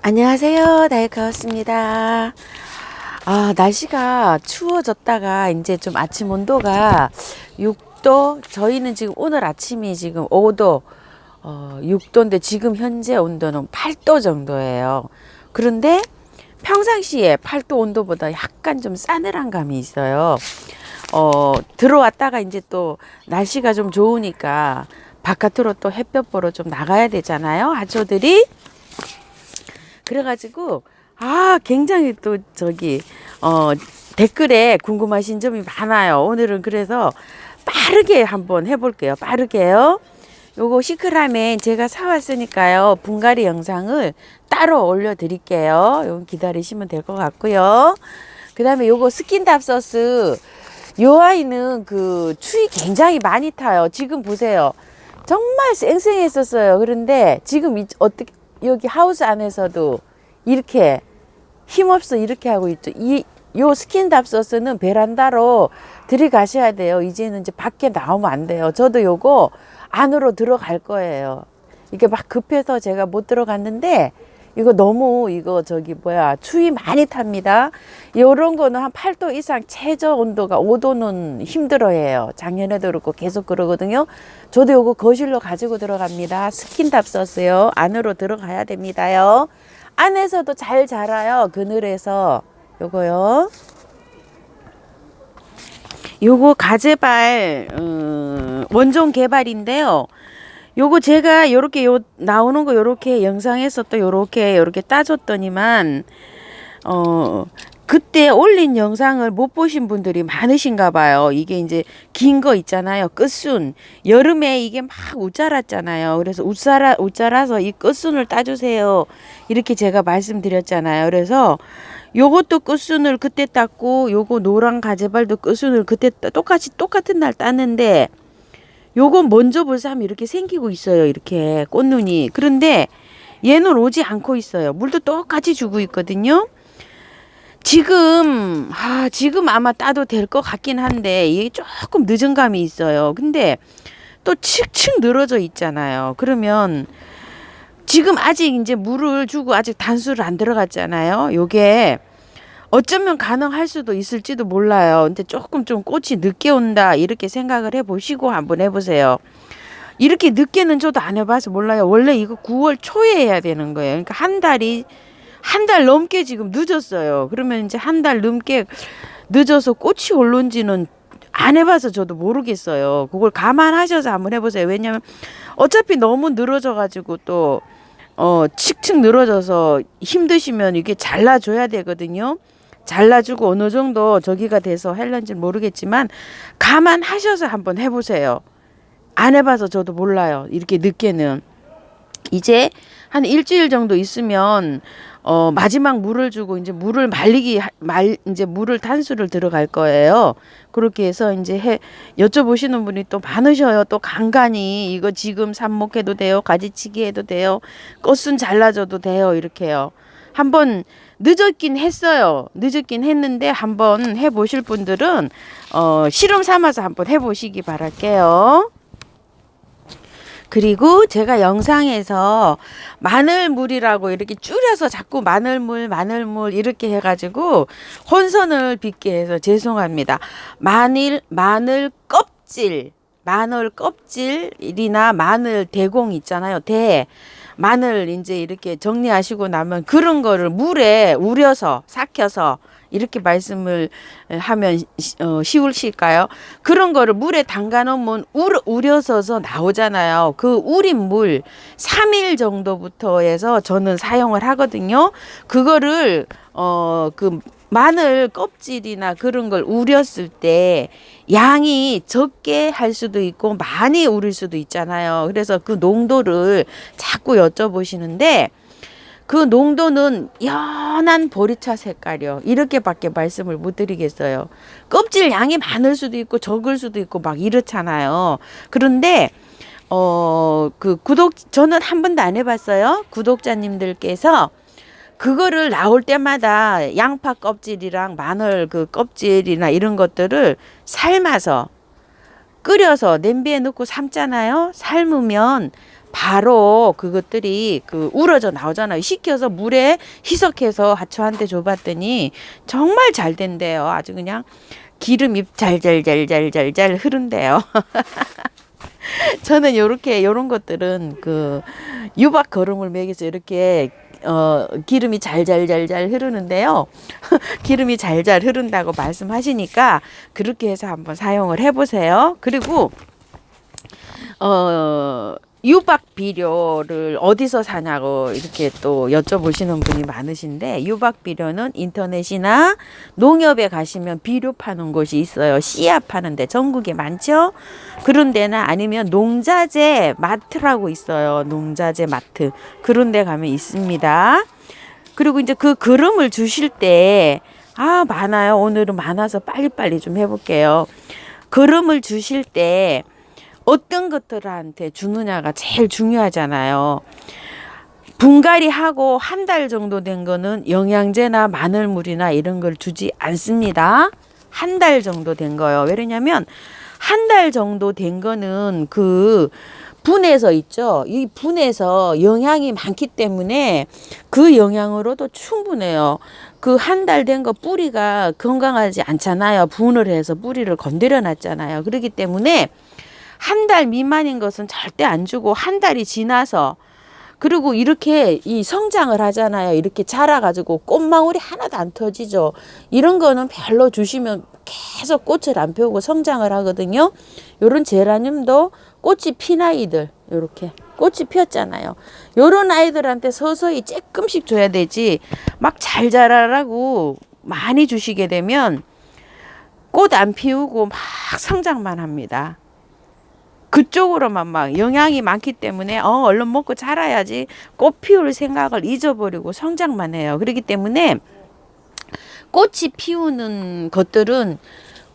안녕하세요. 다이카였습니다. 날씨가 추워졌다가 이제 좀 아침 온도가 6도, 저희는 지금 오늘 아침이 지금 5도, 6도인데 지금 현재 온도는 8도 정도예요. 그런데 평상시에 8도 온도보다 약간 좀 싸늘한 감이 있어요. 들어왔다가 이제 또 날씨가 좀 좋으니까 바깥으로 또 햇볕 보러 좀 나가야 되잖아요. 하초들이. 그래가지고 굉장히 또 댓글에 궁금하신 점이 많아요. 오늘은 그래서 빠르게 한번 해볼게요. 빠르게요. 요거 시크라멘 제가 사왔으니까요. 분갈이 영상을 따로 올려드릴게요. 요거 기다리시면 될 것 같고요. 그 다음에 요거 스킨답서스. 요 아이는 그 추위 굉장히 많이 타요. 지금 보세요. 정말 쌩쌩했었어요. 그런데 지금 어떻게 여기 하우스 안에서도 이렇게 힘없어 이렇게 하고 있죠. 요 스킨답서스는 베란다로 들이가셔야 돼요. 이제는 이제 밖에 나오면 안 돼요. 저도 요거 안으로 들어갈 거예요. 이게 막 급해서 제가 못 들어갔는데 이거 너무 추위 많이 탑니다. 요런 거는 한 8도 이상 최저 온도가 5도는 힘들어해요. 작년에도 그렇고 계속 그러거든요. 저도 요거 거실로 가지고 들어갑니다. 스킨답서스요. 안으로 들어가야 됩니다요. 안에서도 잘 자라요. 그늘에서. 요거요. 요거 가재발 원종 개발인데요. 요거 제가 요렇게 나오는 거 요렇게 영상에서 또 요렇게 따줬더니만 그때 올린 영상을 못 보신 분들이 많으신가 봐요. 이게 이제 긴 거 있잖아요. 끝순. 여름에 이게 막 웃자랐잖아요. 그래서 웃자라서 이 끝순을 따주세요. 이렇게 제가 말씀드렸잖아요. 그래서 요것도 끝순을 그때 땄고 요거 노란 가재발도 끝순을 그때 똑같은 날 땄는데 요거 먼저 벌써 하면 이렇게 생기고 있어요. 이렇게 꽃눈이. 그런데 얘는 오지 않고 있어요. 물도 똑같이 주고 있거든요. 지금 아마 따도 될 것 같긴 한데 이게 조금 늦은 감이 있어요. 근데 또 칙칙 늘어져 있잖아요. 그러면 지금 아직 이제 물을 주고 아직 단수를 안 들어갔잖아요. 요게 어쩌면 가능할 수도 있을지도 몰라요. 근데 조금 좀 꽃이 늦게 온다 이렇게 생각을 해보시고 한번 해보세요. 이렇게 늦게는 저도 안 해봐서 몰라요. 원래 이거 9월 초에 해야 되는 거예요. 그러니까 한 달 넘게 지금 늦었어요. 그러면 이제 한 달 넘게 늦어서 꽃이 올는지는 안 해봐서 저도 모르겠어요. 그걸 감안하셔서 한번 해보세요. 왜냐면 어차피 너무 늘어져가지고 또 칙칙 늘어져서 힘드시면 이게 잘라줘야 되거든요. 잘라주고 어느 정도 저기가 돼서 할런지 모르겠지만 감안하셔서 한번 해보세요. 안 해봐서 저도 몰라요. 이렇게 늦게는. 이제 한 일주일 정도 있으면 마지막 물을 주고 이제 물을 이제 물을 탄수를 들어갈 거예요. 그렇게 해서 이제 여쭤보시는 분이 또 많으셔요. 또 간간히 이거 지금 삽목해도 돼요. 가지치기 해도 돼요. 꽃순 잘라줘도 돼요. 이렇게요. 한번 늦었긴 했어요. 늦었긴 했는데 한번 해보실 분들은 실험 삼아서 한번 해보시기 바랄게요. 그리고 제가 영상에서 마늘물이라고 이렇게 줄여서 자꾸 마늘물 이렇게 해가지고 혼선을 빚게 해서 죄송합니다. 마늘 껍질이나 마늘 대공 있잖아요. 마늘 이제 이렇게 정리하시고 나면 그런 거를 물에 우려서 삭혀서 이렇게 말씀을 하면 쉬우실까요? 그런 거를 물에 담가 놓으면 우려서서 나오잖아요. 그 우린 물 3일 정도부터 해서 저는 사용을 하거든요. 그거를 그 마늘 껍질이나 그런 걸 우렸을 때 양이 적게 할 수도 있고 많이 우릴 수도 있잖아요. 그래서 그 농도를 자꾸 여쭤보시는데 그 농도는 연한 보리차 색깔이요. 이렇게밖에 말씀을 못 드리겠어요. 껍질 양이 많을 수도 있고 적을 수도 있고 막 이렇잖아요. 그런데 저는 한 번도 안 해봤어요. 구독자님들께서 그거를 나올 때마다 양파 껍질이랑 마늘 그 껍질이나 이런 것들을 삶아서 끓여서 냄비에 넣고 삶잖아요. 삶으면 바로 그것들이 그 우러져 나오잖아요. 식혀서 물에 희석해서 하초한테 줘봤더니 정말 잘 된대요. 아주 그냥 기름이 잘잘잘잘잘잘 흐른대요. 저는 요런 것들은 그 유박 거름을 먹여서 이렇게 기름이 잘잘잘잘 흐르는데요. 기름이 잘잘 흐른다고 말씀하시니까 그렇게 해서 한번 사용을 해보세요. 그리고 유박 비료를 어디서 사냐고 이렇게 또 여쭤보시는 분이 많으신데, 유박 비료는 인터넷이나 농협에 가시면 비료 파는 곳이 있어요. 씨앗 파는데 전국에 많죠. 그런 데나 아니면 농자재 마트라고 있어요. 농자재 마트, 그런 데 가면 있습니다. 그리고 이제 그 그름을 주실 때 많아요. 오늘은 많아서 빨리빨리 좀 해볼게요. 그름을 주실 때 어떤 것들한테 주느냐가 제일 중요하잖아요. 분갈이 하고 한 달 정도 된 거는 영양제나 마늘물이나 이런 걸 주지 않습니다. 한 달 정도 된 거요. 왜냐면 한 달 정도 된 거는 그 분에서 있죠. 이 분에서 영양이 많기 때문에 그 영양으로도 충분해요. 그 한 달 된 거 뿌리가 건강하지 않잖아요. 분을 해서 뿌리를 건드려 놨잖아요. 그렇기 때문에 한 달 미만인 것은 절대 안 주고, 한 달이 지나서, 그리고 이렇게 이 성장을 하잖아요. 이렇게 자라가지고 꽃망울이 하나도 안 터지죠. 이런 거는 별로 주시면 계속 꽃을 안 펴고 성장을 하거든요. 요런 제라늄도 꽃이 핀 아이들, 요렇게 꽃이 피었잖아요. 요런 아이들한테 서서히 조금씩 줘야 되지, 막 잘 자라라고 많이 주시게 되면 꽃 안 피우고 막 성장만 합니다. 그쪽으로만 막 영양이 많기 때문에 얼른 먹고 자라야지 꽃 피울 생각을 잊어버리고 성장만 해요. 그렇기 때문에 꽃이 피우는 것들은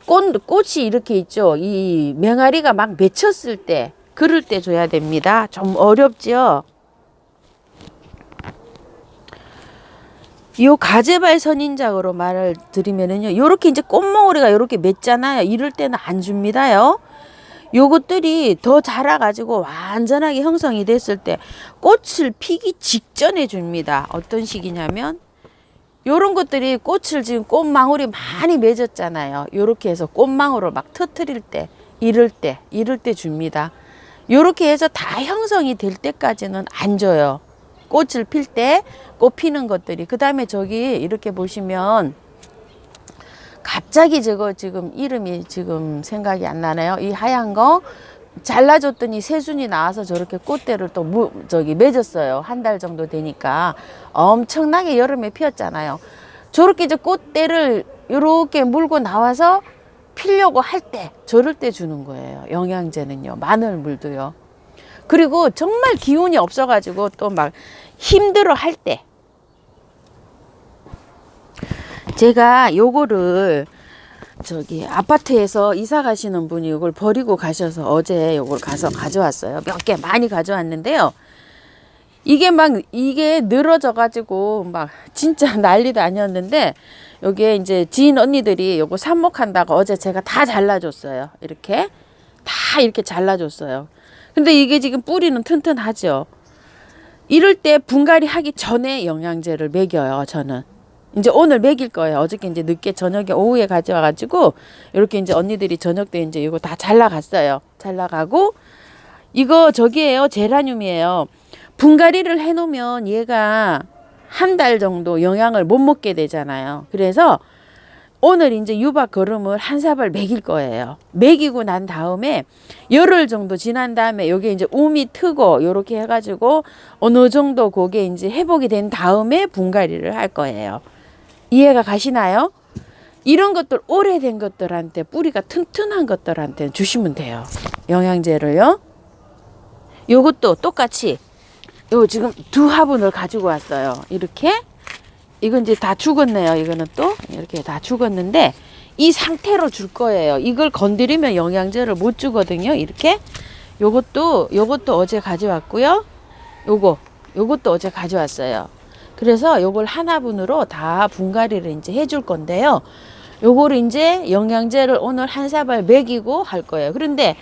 꽃이 이렇게 있죠. 이 맹아리가 막 맺혔을 때, 그럴 때 줘야 됩니다. 좀 어렵죠. 요 가재발 선인장으로 말을 드리면은요, 요렇게 이제 꽃몽오리가 요렇게 맺잖아요. 이럴 때는 안 줍니다요. 요것들이 더 자라가지고 완전하게 형성이 됐을 때 꽃을 피기 직전에 줍니다. 어떤 식이냐면, 요런 것들이 꽃을 지금 꽃망울이 많이 맺었잖아요. 요렇게 해서 꽃망울을 막 터트릴 때, 이럴 때 줍니다. 요렇게 해서 다 형성이 될 때까지는 안 줘요. 꽃을 필 때, 꽃 피는 것들이. 그 다음에 저기 이렇게 보시면 갑자기 저거 지금 이름이 지금 생각이 안 나네요. 이 하얀 거 잘라줬더니 새순이 나와서 저렇게 꽃대를 또 맺었어요. 한 달 정도 되니까 엄청나게 여름에 피었잖아요. 저렇게 이제 꽃대를 이렇게 물고 나와서 피려고 할 때, 저럴 때 주는 거예요. 영양제는요. 마늘물도요. 그리고 정말 기운이 없어가지고 또 막 힘들어 할 때, 제가 요거를 저기 아파트에서 이사 가시는 분이 요걸 버리고 가셔서 어제 요걸 가서 가져왔어요. 몇 개 많이 가져왔는데요. 이게 늘어져 가지고 막 진짜 난리도 아니었는데, 여기에 이제 지인 언니들이 요거 삽목한다고 어제 제가 다 잘라줬어요. 이렇게 다 이렇게 잘라줬어요. 근데 이게 지금 뿌리는 튼튼하죠. 이럴 때 분갈이 하기 전에 영양제를 먹여요. 저는 이제 오늘 먹일 거예요. 어저께 이제 늦게 저녁에 오후에 가져와가지고 이렇게 이제 언니들이 저녁 때 이제 이거 다 잘라갔어요. 잘라가고, 이거 저기에요. 제라늄이에요. 분갈이를 해놓으면 얘가 한 달 정도 영양을 못 먹게 되잖아요. 그래서 오늘 이제 유박 거름을 한 사발 먹일 거예요. 먹이고 난 다음에 열흘 정도 지난 다음에 요게 이제 움이 트고 요렇게 해가지고 어느 정도 그게 이제 회복이 된 다음에 분갈이를 할 거예요. 이해가 가시나요? 이런 것들 오래된 것들한테, 뿌리가 튼튼한 것들한테 주시면 돼요. 영양제를요. 요것도 똑같이 요 지금 두 화분을 가지고 왔어요. 이렇게. 이건 이제 다 죽었네요. 이거는 또 이렇게 다 죽었는데 이 상태로 줄 거예요. 이걸 건드리면 영양제를 못 주거든요. 이렇게. 요것도 어제 가져왔고요. 요것도 어제 가져왔어요. 그래서 요걸 한 화분으로 다 분갈이를 이제 해줄 건데요. 요거를 이제 영양제를 오늘 한 사발 먹이고 할 거예요. 그런데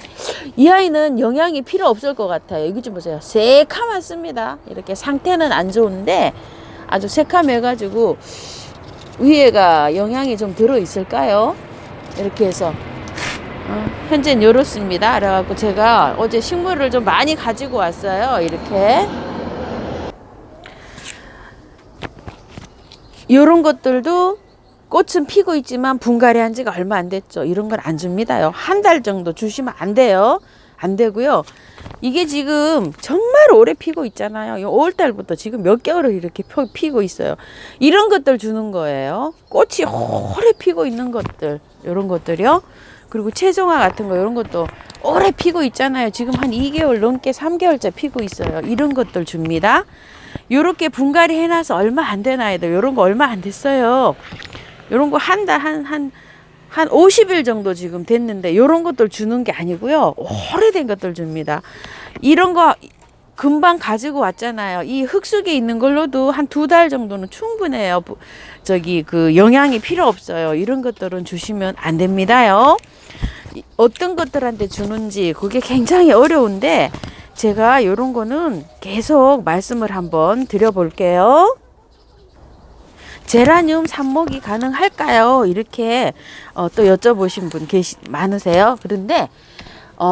이 아이는 영양이 필요 없을 것 같아요. 이거 좀 보세요. 새카맣습니다. 이렇게 상태는 안 좋은데 아주 새카매가지고 위에가 영양이 좀 들어 있을까요? 이렇게 해서 현재는 이렇습니다. 그래갖고 제가 어제 식물을 좀 많이 가지고 왔어요. 이렇게 이런 것들도 꽃은 피고 있지만 분갈이 한 지가 얼마 안 됐죠. 이런 건 안 줍니다요. 한 달 정도 주시면 안 돼요. 안 되고요. 이게 지금 정말 오래 피고 있잖아요. 5월달부터 지금 몇 개월을 이렇게 피고 있어요. 이런 것들 주는 거예요. 꽃이 오래 피고 있는 것들, 이런 것들이요. 그리고 채종화 같은 거 이런 것도 오래 피고 있잖아요. 지금 한 2개월 넘게 3개월째 피고 있어요. 이런 것들 줍니다. 요렇게 분갈이 해놔서 얼마 안 되나 해도 요런 거 얼마 안 됐어요. 요런 거 한 달 한 50일 정도 지금 됐는데 요런 것들 주는 게 아니고요. 오래된 것들 줍니다. 이런 거 금방 가지고 왔잖아요. 이 흙 속에 있는 걸로도 한 2달 정도는 충분해요. 저기 그 영양이 필요 없어요. 이런 것들은 주시면 안 됩니다요. 어떤 것들한테 주는지 그게 굉장히 어려운데 제가 이런 거는 계속 말씀을 한번 드려볼게요. 제라늄 삽목이 가능할까요? 이렇게 또 여쭤보신 분 많으세요. 그런데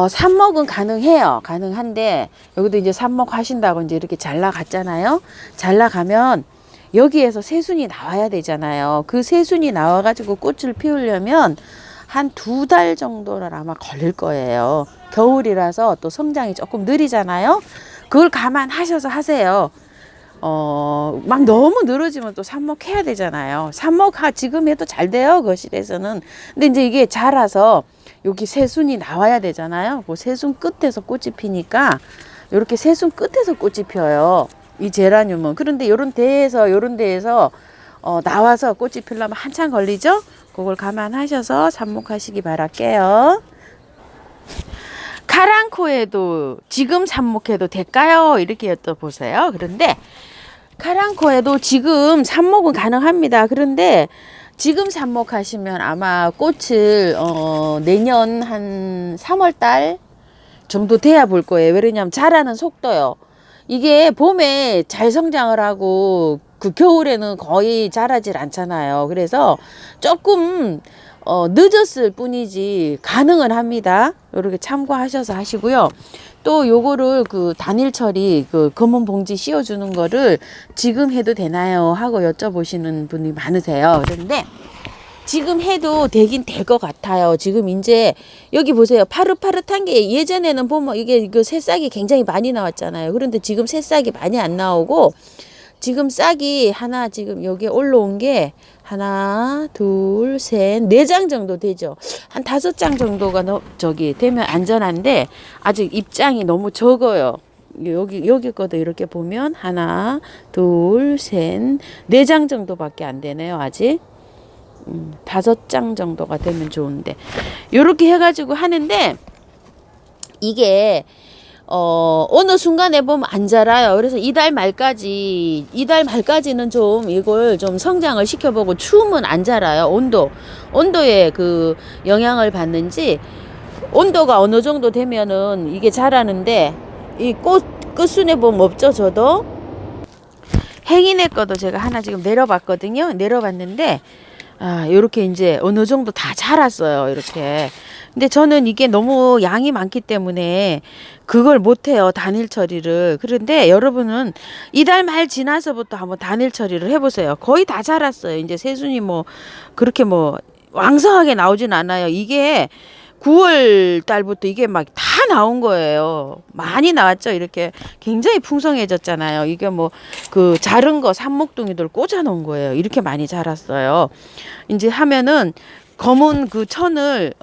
삽목은 가능해요. 가능한데 여기도 이제 삽목 하신다고 이제 이렇게 잘 나갔잖아요. 잘 나가면 여기에서 새순이 나와야 되잖아요. 그 새순이 나와가지고 꽃을 피우려면 한 2달 정도는 아마 걸릴 거예요. 겨울이라서 또 성장이 조금 느리잖아요. 그걸 감안하셔서 하세요. 막 너무 늘어지면 또 삽목해야 되잖아요. 지금 해도 잘 돼요. 거실에서는. 근데 이제 이게 자라서 여기 새순이 나와야 되잖아요. 그 새순 끝에서 꽃이 피니까 이렇게 새순 끝에서 꽃이 펴요. 이 제라늄은. 그런데 요런 데에서 나와서 꽃이 피려면 한참 걸리죠? 그걸 감안하셔서 삽목하시기 바랄게요. 카랑코에도 지금 삽목해도 될까요? 이렇게 여쭤보세요. 그런데 카랑코에도 지금 삽목은 가능합니다. 그런데 지금 삽목하시면 아마 꽃을 내년 한 3월달 정도 돼야 볼 거예요. 왜냐하면 자라는 속도요. 이게 봄에 잘 성장을 하고 그 겨울에는 거의 자라질 않잖아요. 그래서 조금 늦었을 뿐이지 가능은 합니다. 이렇게 참고하셔서 하시고요. 또 요거를 그 단일 처리 그 검은 봉지 씌워주는 거를 지금 해도 되나요? 하고 여쭤보시는 분이 많으세요. 그런데 지금 해도 되긴 될 것 같아요. 지금 이제 여기 보세요. 파릇파릇한 게 예전에는 보면 이게 그 새싹이 굉장히 많이 나왔잖아요. 그런데 지금 새싹이 많이 안 나오고 지금 싹이 하나 지금 여기 올라온 게 하나, 둘, 셋, 4장 정도 되죠. 한 5장 정도가 저기 되면 안전한데 아직 입장이 너무 적어요. 여기 것도 이렇게 보면 하나, 둘, 셋, 4장 정도밖에 안 되네요. 아직 5장 정도가 되면 좋은데 요렇게 해가지고 하는데 이게 어느 순간에 보면 안 자라요. 그래서 이달 말까지는 좀 이걸 좀 성장을 시켜보고 추우면 안 자라요. 온도에 그 영향을 받는지 온도가 어느 정도 되면은 이게 자라는데 이 꽃 끝순에 보면 없죠. 저도 행인의 거도 제가 하나 지금 내려봤거든요. 내려봤는데 요렇게 이제 어느 정도 다 자랐어요. 이렇게. 근데 저는 이게 너무 양이 많기 때문에 그걸 못해요. 단일 처리를. 그런데 여러분은 이달 말 지나서부터 한번 단일 처리를 해보세요. 거의 다 자랐어요. 이제 새순이 그렇게 왕성하게 나오진 않아요. 이게 9월 달부터 이게 막 다 나온 거예요. 많이 나왔죠. 이렇게 굉장히 풍성해졌잖아요. 이게 그 자른 거 삽목둥이들 꽂아 놓은 거예요. 이렇게 많이 자랐어요. 이제 하면은 검은 그 천을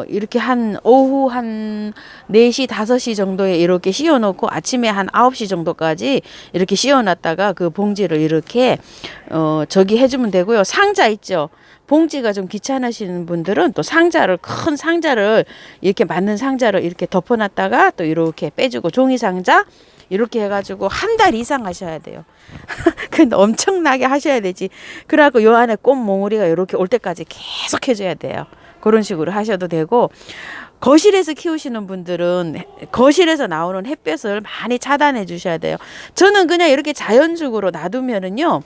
이렇게 오후 한 4시 5시 정도에 이렇게 씌워 놓고 아침에 한 9시 정도까지 이렇게 씌워 놨다가 그 봉지를 이렇게 저기 해주면 되고요. 상자 있죠. 봉지가 좀 귀찮으시는 분들은 또 큰 상자를 이렇게 맞는 상자를 이렇게 덮어놨다가 또 이렇게 빼주고 종이 상자 이렇게 해가지고 한 달 이상 하셔야 돼요. 근데 엄청나게 하셔야 되지. 그래갖고 요 안에 꽃몽우리가 이렇게 올 때까지 계속 해줘야 돼요. 그런 식으로 하셔도 되고, 거실에서 키우시는 분들은 거실에서 나오는 햇볕을 많이 차단해 주셔야 돼요. 저는 그냥 이렇게 자연적으로 놔두면은요,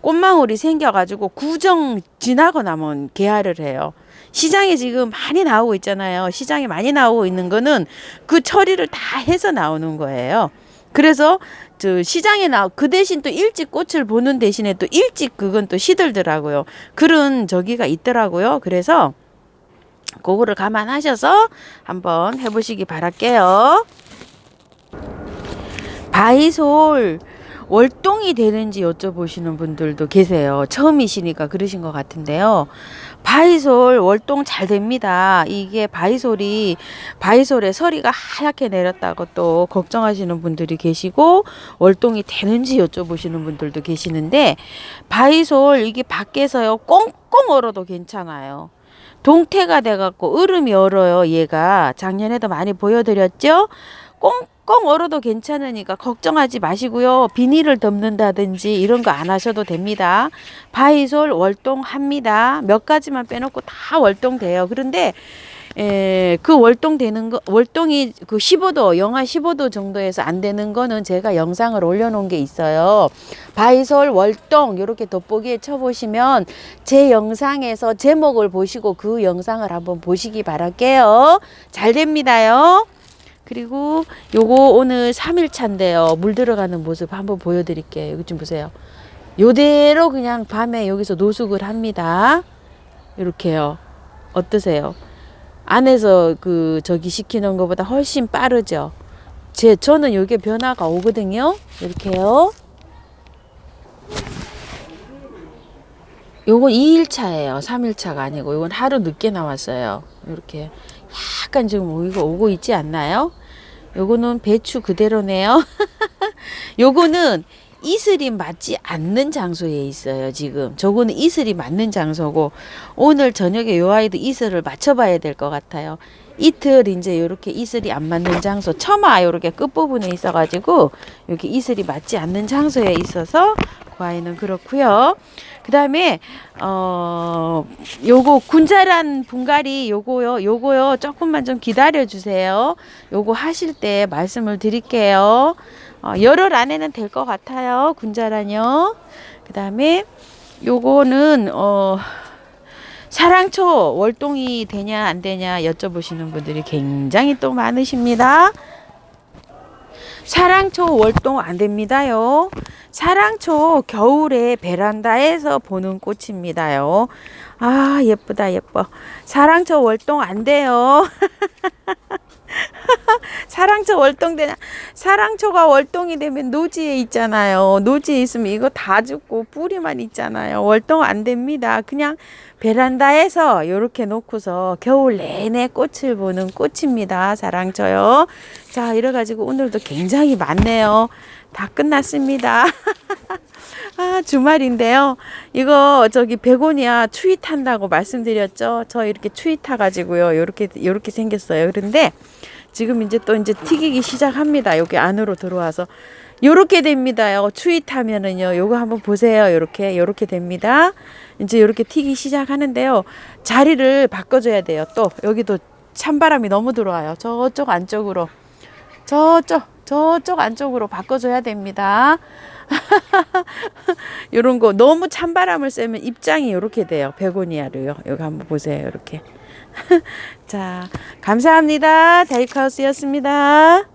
꽃망울이 생겨가지고 구정 지나고 나면 개화를 해요. 시장에 지금 많이 나오고 있잖아요. 시장에 많이 나오고 있는 거는 그 처리를 다 해서 나오는 거예요. 그래서 저 시장에 그 대신 또 일찍 꽃을 보는 대신에 또 일찍 그건 또 시들더라고요. 그런 저기가 있더라고요. 그래서 그거를 감안하셔서 한번 해보시기 바랄게요. 바이솔 월동이 되는지 여쭤보시는 분들도 계세요. 처음이시니까 그러신 것 같은데요. 바이솔 월동 잘 됩니다. 이게 바이솔에 서리가 하얗게 내렸다고 또 걱정하시는 분들이 계시고, 월동이 되는지 여쭤보시는 분들도 계시는데, 바이솔 이게 밖에서요 꽁꽁 얼어도 괜찮아요. 동태가 돼갖고 얼음이 얼어요. 얘가 작년에도 많이 보여드렸죠. 꽁꽁 얼어도 괜찮으니까 걱정하지 마시고요. 비닐을 덮는다든지 이런 거 안 하셔도 됩니다. 바이솔 월동합니다. 몇 가지만 빼놓고 다 월동돼요. 그런데 그 월동되는 거, 월동이 그 15도, 영하 15도 정도에서 안 되는 거는 제가 영상을 올려놓은 게 있어요. 바이솔 월동 이렇게 돋보기에 쳐보시면 제 영상에서 제목을 보시고 그 영상을 한번 보시기 바랄게요. 잘 됩니다요. 그리고 요거 오늘 3일차인데요. 물 들어가는 모습 한번 보여드릴게요. 여기 좀 보세요. 요대로 그냥 밤에 여기서 노숙을 합니다. 이렇게요. 어떠세요? 안에서 그 저기 시키는 것보다 훨씬 빠르죠. 저는 요게 변화가 오거든요. 이렇게요. 요건 2일차예요. 3일차가 아니고 요건 하루 늦게 나왔어요. 이렇게 약간 지금 이거 오고 있지 않나요? 요거는 배추 그대로네요. 요거는 이슬이 맞지 않는 장소에 있어요. 지금 저거는 이슬이 맞는 장소고, 오늘 저녁에 요 아이도 이슬을 맞춰봐야 될 것 같아요. 이틀 이제 요렇게 이슬이 안 맞는 장소, 처마 요렇게 끝부분에 있어가지고 여기 이슬이 맞지 않는 장소에 있어서 그 아이는 그렇고요. 그 다음에 요거 군자란 분갈이 요거요 조금만 좀 기다려 주세요. 요거 하실 때 말씀을 드릴게요. 열흘 안에는 될 것 같아요. 군자란요. 그 다음에 요거는 사랑초 월동이 되냐 안 되냐 여쭤보시는 분들이 굉장히 또 많으십니다. 사랑초 월동 안 됩니다요. 사랑초 겨울에 베란다에서 보는 꽃입니다요. 아 예쁘다 예뻐. 사랑초 월동 안 돼요. 사랑초 월동되냐? 사랑초가 월동이 되면 노지에 있잖아요. 노지에 있으면 이거 다 죽고 뿌리만 있잖아요. 월동 안 됩니다. 그냥 베란다에서 이렇게 놓고서 겨울 내내 꽃을 보는 꽃입니다. 사랑초요. 자, 이래가지고 오늘도 굉장히 많네요. 다 끝났습니다. 아, 주말인데요. 이거 저기 베고니아 추위 탄다고 말씀드렸죠. 저 이렇게 추위 타가지고요. 요렇게 생겼어요. 그런데 지금 이제 또 이제 튀기기 시작합니다. 여기 안으로 들어와서 요렇게 됩니다요. 추위 타면은요. 요거 한번 보세요. 요렇게 됩니다. 이제 요렇게 튀기 시작하는데요. 자리를 바꿔줘야 돼요. 또 여기도 찬바람이 너무 들어와요. 저쪽 안쪽으로 저쪽 안쪽으로 바꿔줘야 됩니다. 요런 거 너무 찬바람을 쐬면 입장이 요렇게 돼요. 베고니아로요. 여기 한번 보세요. 요렇게. 자, 감사합니다. 다이크하우스였습니다.